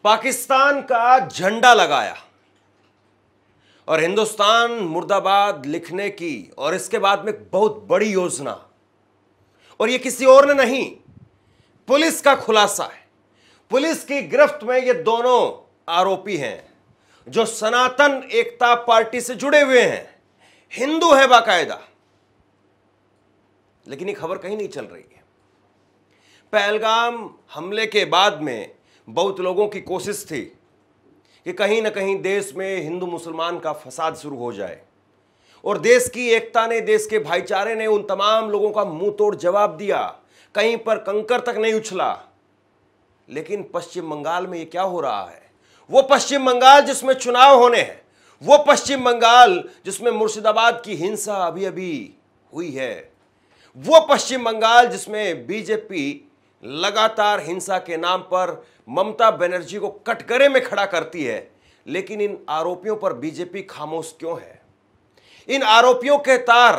पाकिस्तान का झंडा लगाया और हिंदुस्तान मुर्दाबाद लिखने की, और इसके बाद में बहुत बड़ी योजना, और ये किसी और ने नहीं, पुलिस का खुलासा है। पुलिस की गिरफ्त में ये दोनों आरोपी हैं जो सनातन एकता पार्टी से जुड़े हुए हैं, हिंदू है बाकायदा। लेकिन ये खबर कहीं नहीं चल रही है। पहलगाम हमले के बाद में बहुत लोगों की कोशिश थी कि कहीं ना कहीं देश में हिंदू मुसलमान का फसाद शुरू हो जाए, और देश की एकता ने, देश के भाईचारे ने उन तमाम लोगों का मुंह तोड़ जवाब दिया, कहीं पर कंकर तक नहीं उछला। लेकिन पश्चिम बंगाल में ये क्या हो रहा है? वो पश्चिम बंगाल जिसमें चुनाव होने हैं, वो पश्चिम बंगाल जिसमें मुर्शिदाबाद की हिंसा अभी अभी हुई है, वो पश्चिम बंगाल जिसमें बीजेपी लगातार हिंसा के नाम पर ममता बनर्जी को कटघरे में खड़ा करती है। लेकिन इन आरोपियों पर बीजेपी खामोश क्यों है? इन आरोपियों के तार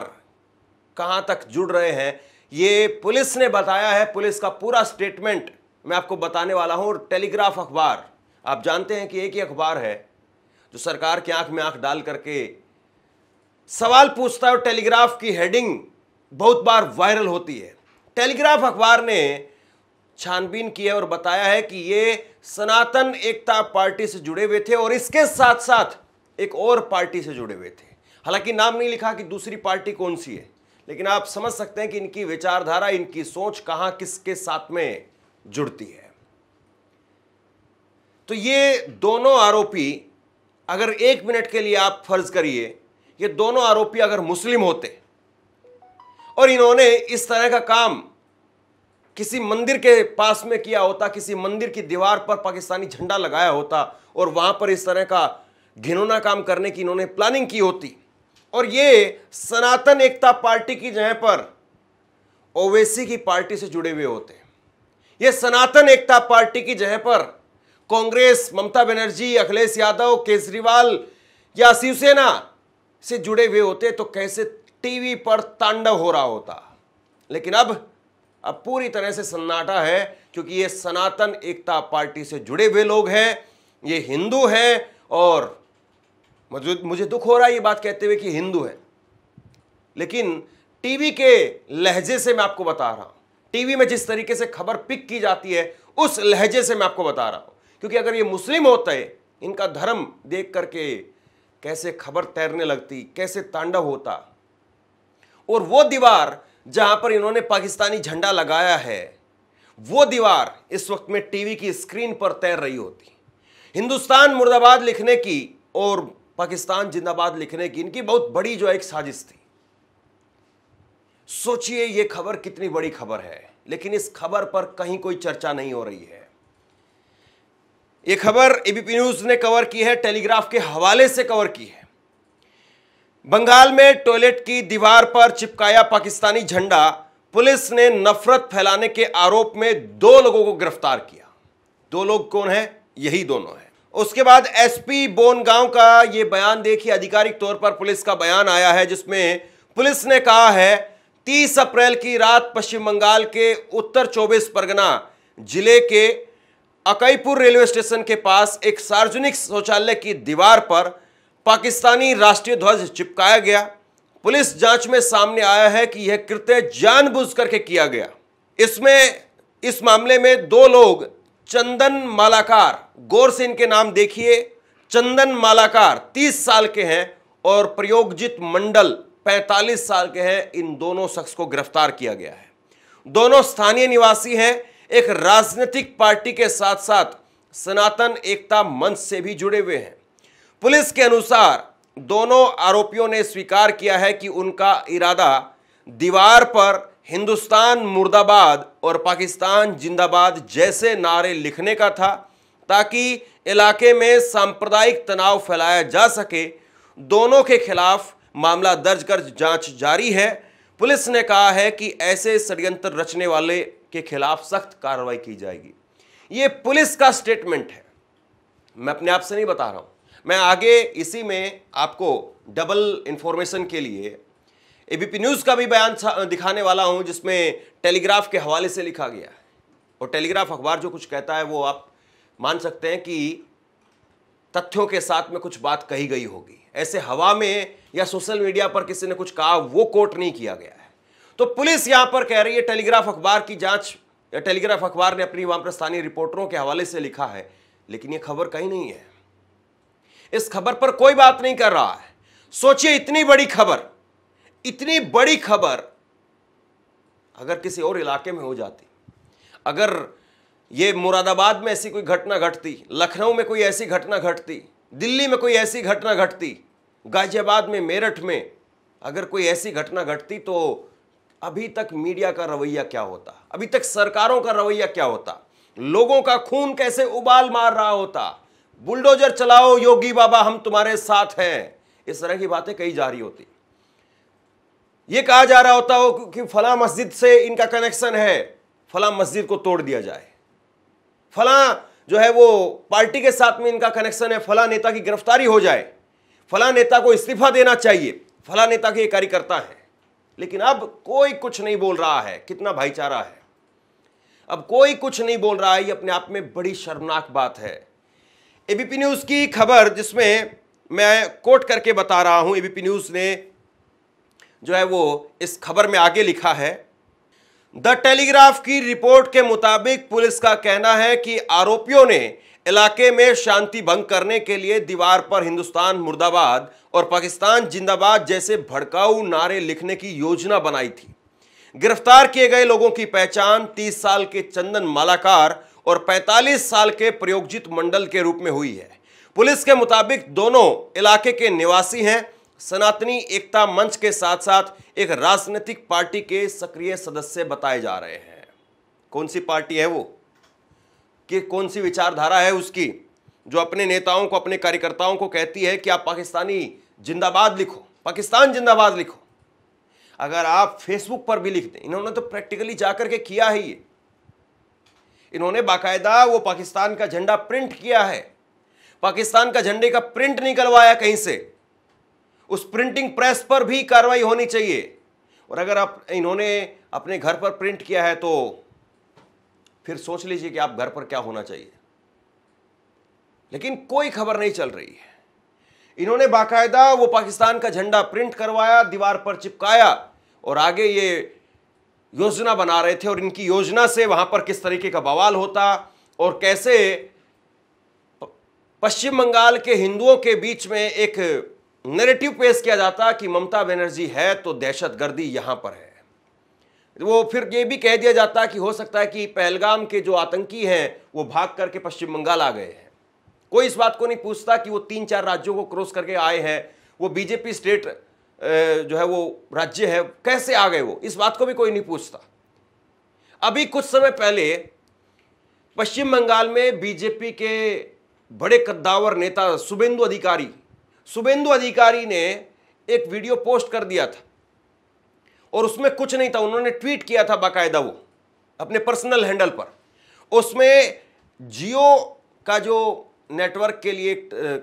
कहां तक जुड़ रहे हैं, ये पुलिस ने बताया है। पुलिस का पूरा स्टेटमेंट मैं आपको बताने वाला हूं। टेलीग्राफ अखबार, आप जानते हैं कि एक ही अखबार है जो सरकार की आंख में आंख डाल करके सवाल पूछता है, और टेलीग्राफ की हेडिंग बहुत बार वायरल होती है। टेलीग्राफ अखबार ने छानबीन की है और बताया है कि ये सनातन एकता पार्टी से जुड़े हुए थे और इसके साथ साथ एक और पार्टी से जुड़े हुए थे। हालांकि नाम नहीं लिखा कि दूसरी पार्टी कौन सी है, लेकिन आप समझ सकते हैं कि इनकी विचारधारा, इनकी सोच कहां किसके साथ में जुड़ती है। तो ये दोनों आरोपी, अगर एक मिनट के लिए आप फर्ज करिए, ये दोनों आरोपी अगर मुस्लिम होते और इन्होंने इस तरह का काम किसी मंदिर के पास में किया होता, किसी मंदिर की दीवार पर पाकिस्तानी झंडा लगाया होता और वहां पर इस तरह का घिनौना काम करने की इन्होंने प्लानिंग की होती, और ये सनातन एकता पार्टी की जगह पर ओवैसी की पार्टी से जुड़े हुए होते, ये सनातन एकता पार्टी की जगह पर कांग्रेस, ममता बनर्जी, अखिलेश यादव, केजरीवाल या शिवसेना से जुड़े हुए होते, तो कैसे टीवी पर तांडव हो रहा होता। लेकिन अब पूरी तरह से सन्नाटा है, क्योंकि ये सनातन एकता पार्टी से जुड़े हुए लोग हैं, ये हिंदू हैं, और मुझे दुख हो रहा है ये बात कहते हुए कि हिंदू है, लेकिन टीवी के लहजे से मैं आपको बता रहा हूं, टीवी में जिस तरीके से खबर पिक की जाती है उस लहजे से मैं आपको बता रहा हूं। क्योंकि अगर ये मुस्लिम होते, इनका धर्म देख करके कैसे खबर तैरने लगती, कैसे तांडव होता, और वो दीवार जहां पर इन्होंने पाकिस्तानी झंडा लगाया है, वो दीवार इस वक्त में टीवी की स्क्रीन पर तैर रही होती। हिंदुस्तान मुर्दाबाद लिखने की और पाकिस्तान जिंदाबाद लिखने की इनकी बहुत बड़ी जो एक साजिश थी। सोचिए ये खबर कितनी बड़ी खबर है, लेकिन इस खबर पर कहीं कोई चर्चा नहीं हो रही है। यह खबर एबीपी न्यूज ने कवर की है, टेलीग्राफ के हवाले से कवर की है। बंगाल में टॉयलेट की दीवार पर चिपकाया पाकिस्तानी झंडा, पुलिस ने नफरत फैलाने के आरोप में 2 लोगों को गिरफ्तार किया। 2 लोग कौन हैं? यही दोनों हैं। उसके बाद एसपी बोनगांव का यह बयान देखिए, आधिकारिक तौर पर पुलिस का बयान आया है, जिसमें पुलिस ने कहा है 30 अप्रैल की रात पश्चिम बंगाल के उत्तर 24 परगना जिले के अकईपुर रेलवे स्टेशन के पास एक सार्वजनिक शौचालय की दीवार पर पाकिस्तानी राष्ट्रीय ध्वज चिपकाया गया। पुलिस जांच में सामने आया है कि यह कृत्य जानबूझ करके किया गया। इस मामले में 2 लोग चंदन मालाकार, गौर से इनके नाम देखिए, चंदन मालाकार 30 साल के हैं और प्रयोगजित मंडल 45 साल के हैं। इन दोनों शख्स को गिरफ्तार किया गया है। दोनों स्थानीय निवासी हैं, एक राजनीतिक पार्टी के साथ साथ सनातन एकता मंच से भी जुड़े हुए हैं। पुलिस के अनुसार दोनों आरोपियों ने स्वीकार किया है कि उनका इरादा दीवार पर हिंदुस्तान मुर्दाबाद और पाकिस्तान जिंदाबाद जैसे नारे लिखने का था, ताकि इलाके में सांप्रदायिक तनाव फैलाया जा सके। दोनों के खिलाफ मामला दर्ज कर जांच जारी है। पुलिस ने कहा है कि ऐसे षड्यंत्र रचने वाले के खिलाफ सख्त कार्रवाई की जाएगी। यह पुलिस का स्टेटमेंट है, मैं अपने आप से नहीं बता रहा हूं। मैं आगे इसी में आपको डबल इंफॉर्मेशन के लिए एबीपी न्यूज का भी बयान दिखाने वाला हूं, जिसमें टेलीग्राफ के हवाले से लिखा गया है, और टेलीग्राफ अखबार जो कुछ कहता है वो आप मान सकते हैं कि तथ्यों के साथ में कुछ बात कही गई होगी। ऐसे हवा में या सोशल मीडिया पर किसी ने कुछ कहा, वो कोट नहीं किया गया है। तो पुलिस यहां पर कह रही है टेलीग्राफ अखबार की जांच, या टेलीग्राफ अखबार ने अपनी वहां पर स्थानीय रिपोर्टरों के हवाले से लिखा है, लेकिन यह खबर कहीं नहीं है। इस खबर पर कोई बात नहीं कर रहा है। सोचिए, इतनी बड़ी खबर अगर किसी और इलाके में हो जाती, अगर ये मुरादाबाद में ऐसी कोई घटना घटती, लखनऊ में कोई ऐसी घटना घटती, दिल्ली में कोई ऐसी घटना घटती, गाजियाबाद में, मेरठ में अगर कोई ऐसी घटना घटती, तो अभी तक मीडिया का रवैया क्या होता, अभी तक सरकारों का रवैया क्या होता, लोगों का खून कैसे उबाल मार रहा होता। बुलडोजर चलाओ योगी बाबा, हम तुम्हारे साथ हैं, इस तरह की बातें कही जा रही होती। यह कहा जा रहा होता हो कि फला मस्जिद से इनका कनेक्शन है, फला मस्जिद को तोड़ दिया जाए, फला जो है वो पार्टी के साथ में इनका कनेक्शन है, फला नेता की गिरफ्तारी हो जाए, फला नेता को इस्तीफा देना चाहिए, फला नेता के कार्यकर्ता है। लेकिन अब कोई कुछ नहीं बोल रहा है। कितना भाईचारा है, अब कोई कुछ नहीं बोल रहा है। ये अपने आप में बड़ी शर्मनाक बात है। एबीपी न्यूज की खबर, जिसमें मैं कोट करके बता रहा हूं, एबीपी न्यूज ने जो है वो इस खबर में आगे लिखा है, द टेलीग्राफ की रिपोर्ट के मुताबिक पुलिस का कहना है कि आरोपियों ने इलाके में शांति भंग करने के लिए दीवार पर हिंदुस्तान मुर्दाबाद और पाकिस्तान जिंदाबाद जैसे भड़काऊ नारे लिखने की योजना बनाई थी। गिरफ्तार किए गए लोगों की पहचान 30 साल के चंदन मालाकार और 45 साल के प्रयोगजीत मंडल के रूप में हुई है। पुलिस के मुताबिक दोनों इलाके के निवासी हैं, सनातनी एकता मंच के साथ साथ एक राजनीतिक पार्टी के सक्रिय सदस्य बताए जा रहे हैं। कौन सी पार्टी है वो, कि कौन सी विचारधारा है उसकी, जो अपने नेताओं को, अपने कार्यकर्ताओं को कहती है कि आप पाकिस्तानी जिंदाबाद लिखो, पाकिस्तान जिंदाबाद लिखो। अगर आप फेसबुक पर भी लिख दें, इन्होंने तो प्रैक्टिकली जाकर के किया है ये, इन्होंने बाकायदा वो पाकिस्तान का झंडा प्रिंट किया है, पाकिस्तान का झंडे का प्रिंट निकलवाया कहीं से, उस प्रिंटिंग प्रेस पर भी कार्रवाई होनी चाहिए। और अगर आप इन्होंने अपने घर पर प्रिंट किया है तो फिर सोच लीजिए कि आप घर पर क्या होना चाहिए। लेकिन कोई खबर नहीं चल रही है। इन्होंने बाकायदा वो पाकिस्तान का झंडा प्रिंट करवाया, दीवार पर चिपकाया और आगे ये योजना बना रहे थे। और इनकी योजना से वहां पर किस तरीके का बवाल होता और कैसे पश्चिम बंगाल के हिंदुओं के बीच में एक नैरेटिव पेश किया जाता कि ममता बनर्जी है तो दहशतगर्दी यहां पर है। वो फिर ये भी कह दिया जाता कि हो सकता है कि पहलगाम के जो आतंकी हैं वो भाग करके पश्चिम बंगाल आ गए हैं। कोई इस बात को नहीं पूछता कि वो 3-4 राज्यों को क्रॉस करके आए हैं, वो बीजेपी स्टेट जो है वो राज्य है, कैसे आ गए वो, इस बात को भी कोई नहीं पूछता। अभी कुछ समय पहले पश्चिम बंगाल में बीजेपी के बड़े कद्दावर नेता शुभेंदु अधिकारी ने एक वीडियो पोस्ट कर दिया था और उसमें कुछ नहीं था, उन्होंने ट्वीट किया था बाकायदा वो अपने पर्सनल हैंडल पर। उसमें जियो का जो नेटवर्क के लिए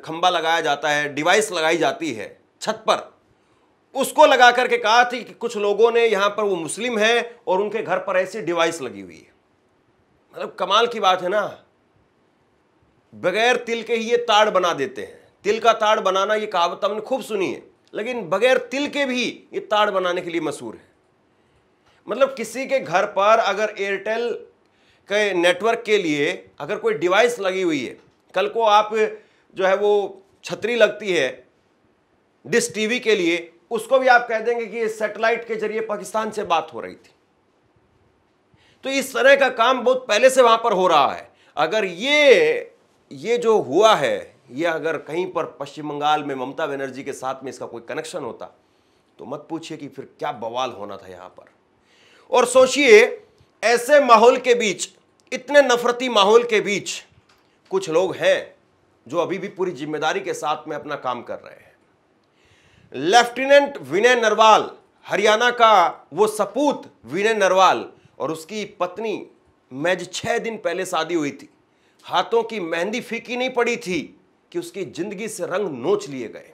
खंबा लगाया जाता है, डिवाइस लगाई जाती है छत पर, उसको लगा करके कहा थी कि कुछ लोगों ने यहां पर, वो मुस्लिम हैं और उनके घर पर ऐसी डिवाइस लगी हुई है। मतलब कमाल की बात है ना, बगैर तिल के ही ये ताड़ बना देते हैं। तिल का ताड़ बनाना, ये कहावत हमने खूब सुनी है, लेकिन बगैर तिल के भी ये ताड़ बनाने के लिए मशहूर है। मतलब किसी के घर पर अगर एयरटेल के नेटवर्क के लिए अगर कोई डिवाइस लगी हुई है, कल को आप जो है वो छतरी लगती है डिश टीवी के लिए, उसको भी आप कह देंगे कि सैटेलाइट के जरिए पाकिस्तान से बात हो रही थी। तो इस तरह का काम बहुत पहले से वहां पर हो रहा है। अगर ये जो हुआ है, ये अगर कहीं पर पश्चिम बंगाल में ममता बनर्जी के साथ में इसका कोई कनेक्शन होता तो मत पूछिए कि फिर क्या बवाल होना था यहां पर। और सोचिए, ऐसे माहौल के बीच, इतने नफरती माहौल के बीच कुछ लोग हैं जो अभी भी पूरी जिम्मेदारी के साथ में अपना काम कर रहे हैं। लेफ्टिनेंट विनय नरवाल, हरियाणा का वो सपूत विनय नरवाल और उसकी पत्नी, महज 6 दिन पहले शादी हुई थी, हाथों की मेहंदी फीकी नहीं पड़ी थी कि उसकी जिंदगी से रंग नोच लिए गए।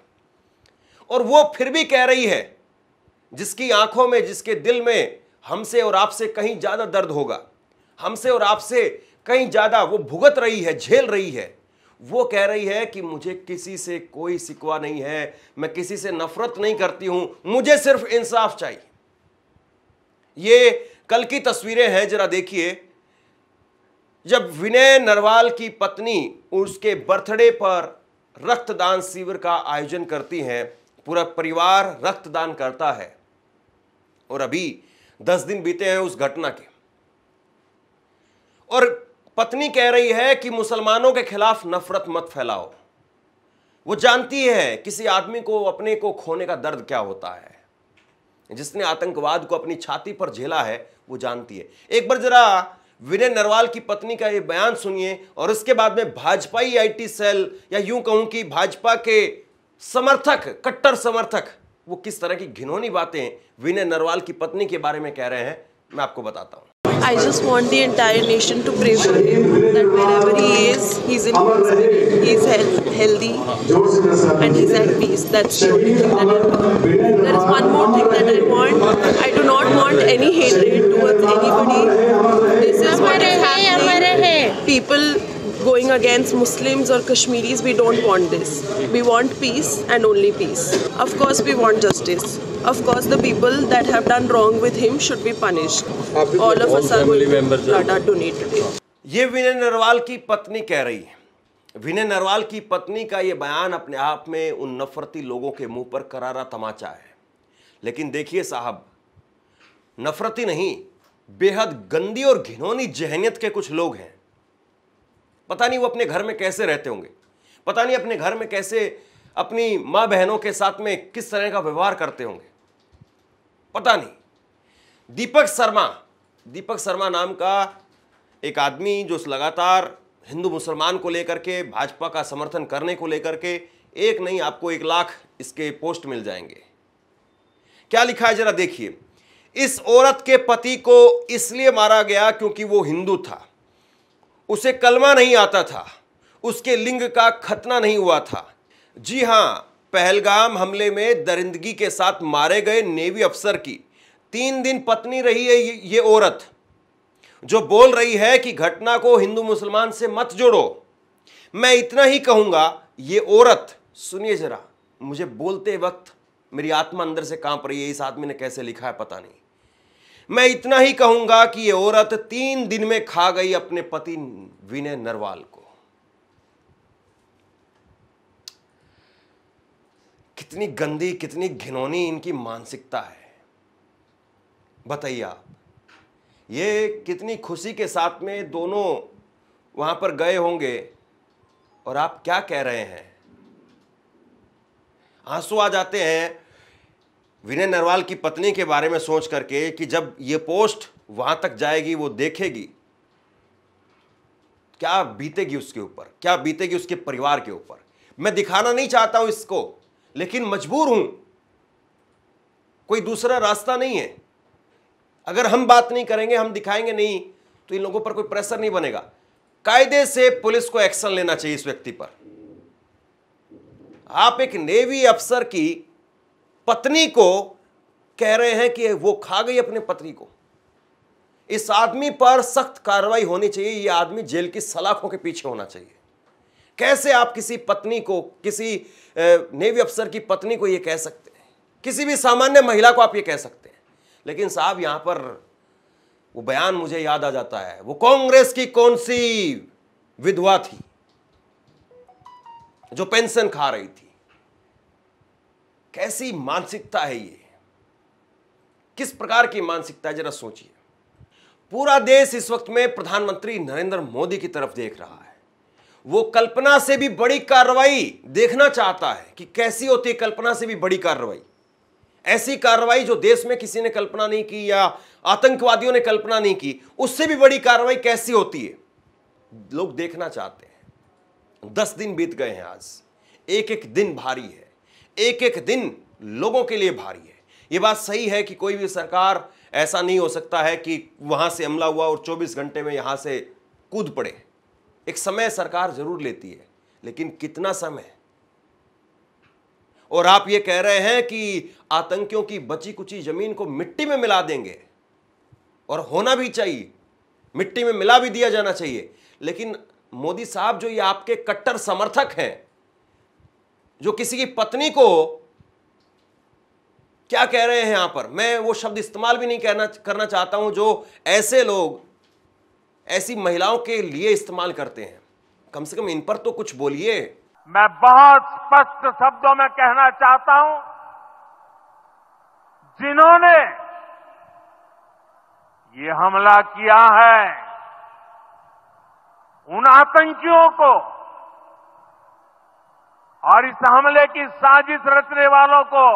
और वो फिर भी कह रही है, जिसकी आंखों में, जिसके दिल में हमसे और आपसे कहीं ज्यादा दर्द होगा, हमसे और आपसे कहीं ज्यादा वो भुगत रही है, झेल रही है। वो कह रही है कि मुझे किसी से कोई शिकवा नहीं है, मैं किसी से नफरत नहीं करती हूं, मुझे सिर्फ इंसाफ चाहिए। ये कल की तस्वीरें हैं, जरा देखिए। जब विनय नरवाल की पत्नी उसके बर्थडे पर रक्तदान शिविर का आयोजन करती हैं, पूरा परिवार रक्तदान करता है, और अभी 10 दिन बीते हैं उस घटना के, और पत्नी कह रही है कि मुसलमानों के खिलाफ नफरत मत फैलाओ। वो जानती है किसी आदमी को अपने को खोने का दर्द क्या होता है। जिसने आतंकवाद को अपनी छाती पर झेला है वो जानती है। एक बार जरा विनय नरवाल की पत्नी का ये बयान सुनिए, और उसके बाद में भाजपाई आईटी सेल, या यूं कहूं कि भाजपा के समर्थक, कट्टर समर्थक, वो किस तरह की घिनौनी बातें विनय नरवाल की पत्नी के बारे में कह रहे हैं, मैं आपको बताता हूं। I just want the entire nation to pray for him, that wherever he is, he's in good spirit, he's healthy, and he's at peace. That's the only thing that I want. There is one more thing that I want. I do not want any hatred towards anybody. This is what is happening. People going against Muslims or Kashmiris, we don't want this. We want peace and only peace. Of course, we want justice. Of course, the people that have done wrong with him should be punished. All of us are going to blood our donate today. ये विनय नरवाल की पत्नी कह रही है। विनय नरवाल की पत्नी का ये बयान अपने आप में उन नफरती लोगों के मुंह पर करारा तमाचा है। लेकिन देखिए साहब, नफरती नहीं, बेहद गंदी और घिनौनी जहनियत के कुछ लोग हैं। पता नहीं वो अपने घर में कैसे रहते होंगे, पता नहीं अपने घर में कैसे अपनी मां बहनों के साथ में किस तरह का व्यवहार करते होंगे, पता नहीं। दीपक शर्मा नाम का एक आदमी जो लगातार हिंदू मुसलमान को लेकर के, भाजपा का समर्थन करने को लेकर के, एक नहीं आपको 1 लाख इसके पोस्ट मिल जाएंगे। क्या लिखा है जरा देखिए। इस औरत के पति को इसलिए मारा गया क्योंकि वो हिंदू था, उसे कलमा नहीं आता था, उसके लिंग का खतना नहीं हुआ था। जी हां, पहलगाम हमले में दरिंदगी के साथ मारे गए नेवी अफसर की 3 दिन पत्नी रही है ये औरत, जो बोल रही है कि घटना को हिंदू मुसलमान से मत जोड़ो। मैं इतना ही कहूंगा, ये औरत, सुनिए जरा, मुझे बोलते वक्त मेरी आत्मा अंदर से कांप रही है। इस आदमी ने कैसे लिखा है पता नहीं। मैं इतना ही कहूंगा कि ये औरत 3 दिन में खा गई अपने पति विनय नरवाल को। कितनी गंदी, कितनी घिनौनी इनकी मानसिकता है, बताइए आप। ये कितनी खुशी के साथ में दोनों वहां पर गए होंगे, और आप क्या कह रहे हैं। आंसू आ जाते हैं विनय नरवाल की पत्नी के बारे में सोच करके कि जब ये पोस्ट वहां तक जाएगी, वो देखेगी, क्या बीतेगी उसके ऊपर, क्या बीतेगी उसके परिवार के ऊपर। मैं दिखाना नहीं चाहता हूं इसको, लेकिन मजबूर हूं, कोई दूसरा रास्ता नहीं है। अगर हम बात नहीं करेंगे, हम दिखाएंगे नहीं, तो इन लोगों पर कोई प्रेशर नहीं बनेगा। कायदे से पुलिस को एक्शन लेना चाहिए इस व्यक्ति पर। आप एक नेवी अफसर की पत्नी को कह रहे हैं कि वो खा गई अपने पत्नी को। इस आदमी पर सख्त कार्रवाई होनी चाहिए। ये आदमी जेल की सलाखों के पीछे होना चाहिए। कैसे आप किसी पत्नी को, किसी नेवी अफसर की पत्नी को ये कह सकते हैं, किसी भी सामान्य महिला को आप ये कह सकते हैं। लेकिन साहब, यहां पर वो बयान मुझे याद आ जाता है। वो कांग्रेस की कौन सी विधवा थी जो पेंशन खा रही थी। कैसी मानसिकता है ये, किस प्रकार की मानसिकता है, जरा सोचिए। पूरा देश इस वक्त में प्रधानमंत्री नरेंद्र मोदी की तरफ देख रहा है। वो कल्पना से भी बड़ी कार्रवाई देखना चाहता है कि कैसी होती है कल्पना से भी बड़ी कार्रवाई। ऐसी कार्रवाई जो देश में किसी ने कल्पना नहीं की या आतंकवादियों ने कल्पना नहीं की, उससे भी बड़ी कार्रवाई कैसी होती है, लोग देखना चाहते हैं। 10 दिन बीत गए हैं आज। एक एक दिन भारी है, एक एक दिन लोगों के लिए भारी है। यह बात सही है कि कोई भी सरकार, ऐसा नहीं हो सकता है कि वहां से हमला हुआ और 24 घंटे में यहां से कूद पड़े। एक समय सरकार जरूर लेती है, लेकिन कितना समय। और आप ये कह रहे हैं कि आतंकियों की बची कुची जमीन को मिट्टी में मिला देंगे, और होना भी चाहिए। मिट्टी में मिला भी दिया जाना चाहिए। लेकिन मोदी साहब जो ये आपके कट्टर समर्थक हैं, जो किसी की पत्नी को क्या कह रहे हैं यहां पर, मैं वो शब्द इस्तेमाल भी नहीं करना चाहता हूं जो ऐसे लोग ऐसी महिलाओं के लिए इस्तेमाल करते हैं, कम से कम इन पर तो कुछ बोलिए। मैं बहुत स्पष्ट शब्दों में कहना चाहता हूं, जिन्होंने ये हमला किया है, उन आतंकियों को और इस हमले की साजिश रचने वालों को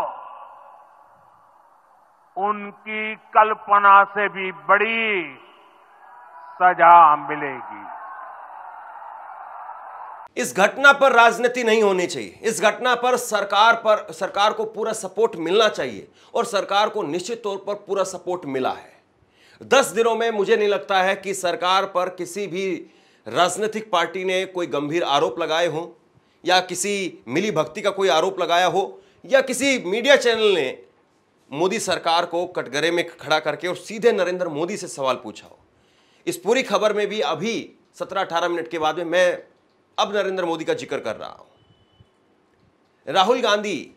उनकी कल्पना से भी बड़ी सजा मिलेगी। इस घटना पर राजनीति नहीं होनी चाहिए। इस घटना पर सरकार को पूरा सपोर्ट मिलना चाहिए और सरकार को निश्चित तौर पर पूरा सपोर्ट मिला है। 10 दिनों में मुझे नहीं लगता है कि सरकार पर किसी भी राजनीतिक पार्टी ने कोई गंभीर आरोप लगाए हों या किसी मिली भक्ति का कोई आरोप लगाया हो या किसी मीडिया चैनल ने मोदी सरकार को कटघरे में खड़ा करके और सीधे नरेंद्र मोदी से सवाल पूछा हो। इस पूरी खबर में भी अभी 17-18 मिनट के बाद में मैं अब नरेंद्र मोदी का जिक्र कर रहा हूं। राहुल गांधी,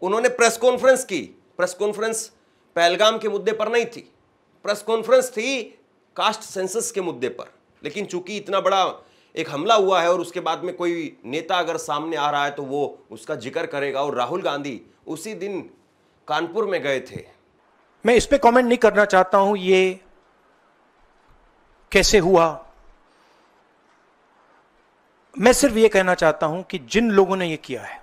उन्होंने प्रेस कॉन्फ्रेंस की। प्रेस कॉन्फ्रेंस पहलगाम के मुद्दे पर नहीं थी, प्रेस कॉन्फ्रेंस थी कास्ट सेंसस के मुद्दे पर। लेकिन चूंकि इतना बड़ा एक हमला हुआ है और उसके बाद में कोई नेता अगर सामने आ रहा है तो वो उसका जिक्र करेगा। और राहुल गांधी उसी दिन कानपुर में गए थे। मैं इस पे कमेंट नहीं करना चाहता हूं ये कैसे हुआ। मैं सिर्फ ये कहना चाहता हूं कि जिन लोगों ने ये किया है,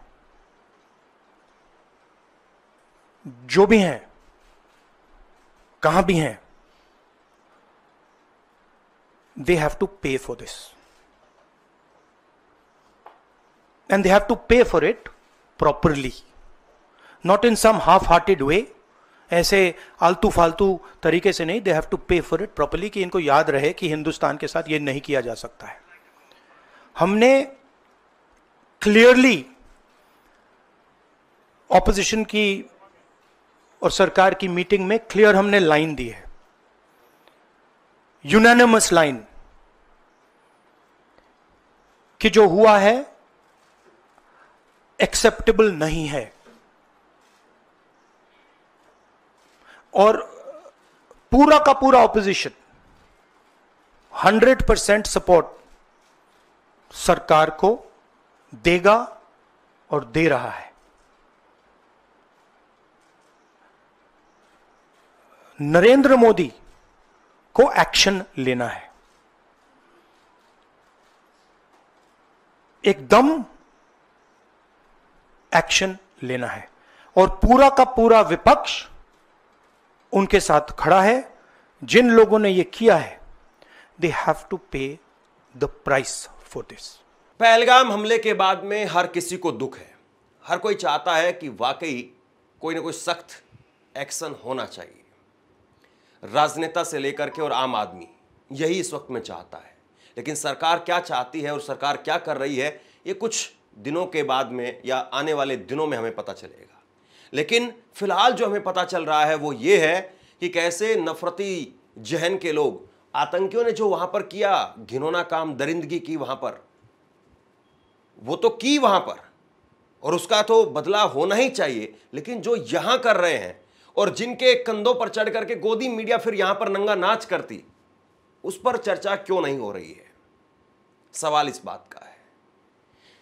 जो भी हैं, कहां भी हैं, they have to pay for this and they have to pay for it properly, not in some half-hearted way, ऐसे आलतू फालतू तरीके से नहीं। they have to pay for it properly कि इनको याद रहे कि हिंदुस्तान के साथ ये नहीं किया जा सकता है। हमने क्लियरली ऑपोजिशन की और सरकार की मीटिंग में क्लियर हमने लाइन दी है, यूनानिमस लाइन, कि जो हुआ है एक्सेप्टेबल नहीं है। और पूरा का पूरा ऑपोजिशन 100% सपोर्ट सरकार को देगा और दे रहा है। नरेंद्र मोदी को एक्शन लेना है, एकदम एक्शन लेना है। और पूरा का पूरा विपक्ष उनके साथ खड़ा है। जिन लोगों ने यह किया है, दे हैव टू पे the price for this. Pahalgam हमले के बाद में हर किसी को दुख है। हर कोई चाहता है कि वाकई कोई ना कोई सख्त एक्शन होना चाहिए। राजनेता से लेकर के और आम आदमी यही इस वक्त में चाहता है। लेकिन सरकार क्या चाहती है और सरकार क्या कर रही है, ये कुछ दिनों के बाद में या आने वाले दिनों में हमें पता चलेगा। लेकिन फिलहाल जो हमें पता चल रहा है वो ये है कि कैसे नफरती जहन के लोग, आतंकियों ने जो वहां पर किया, घिनौना काम, दरिंदगी की वहां पर, वो तो की वहां पर और उसका तो बदला होना ही चाहिए। लेकिन जो यहां कर रहे हैं और जिनके कंधों पर चढ़ करके गोदी मीडिया फिर यहां पर नंगा नाच करती, उस पर चर्चा क्यों नहीं हो रही है? सवाल इस बात का है।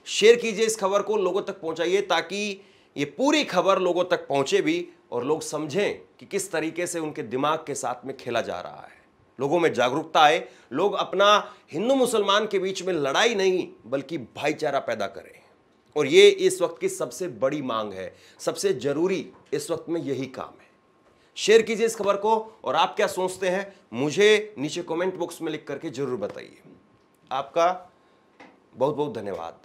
शेयर कीजिए इस खबर को, लोगों तक पहुंचाइए ताकि ये पूरी खबर लोगों तक पहुंचे भी और लोग समझें कि किस तरीके से उनके दिमाग के साथ में खेला जा रहा है। लोगों में जागरूकता आए, लोग अपना हिंदू मुसलमान के बीच में लड़ाई नहीं बल्कि भाईचारा पैदा करें। और ये इस वक्त की सबसे बड़ी मांग है, सबसे जरूरी इस वक्त में यही काम है। शेयर कीजिए इस खबर को और आप क्या सोचते हैं मुझे नीचे कमेंट बॉक्स में लिख करके जरूर बताइए। आपका बहुत बहुत धन्यवाद।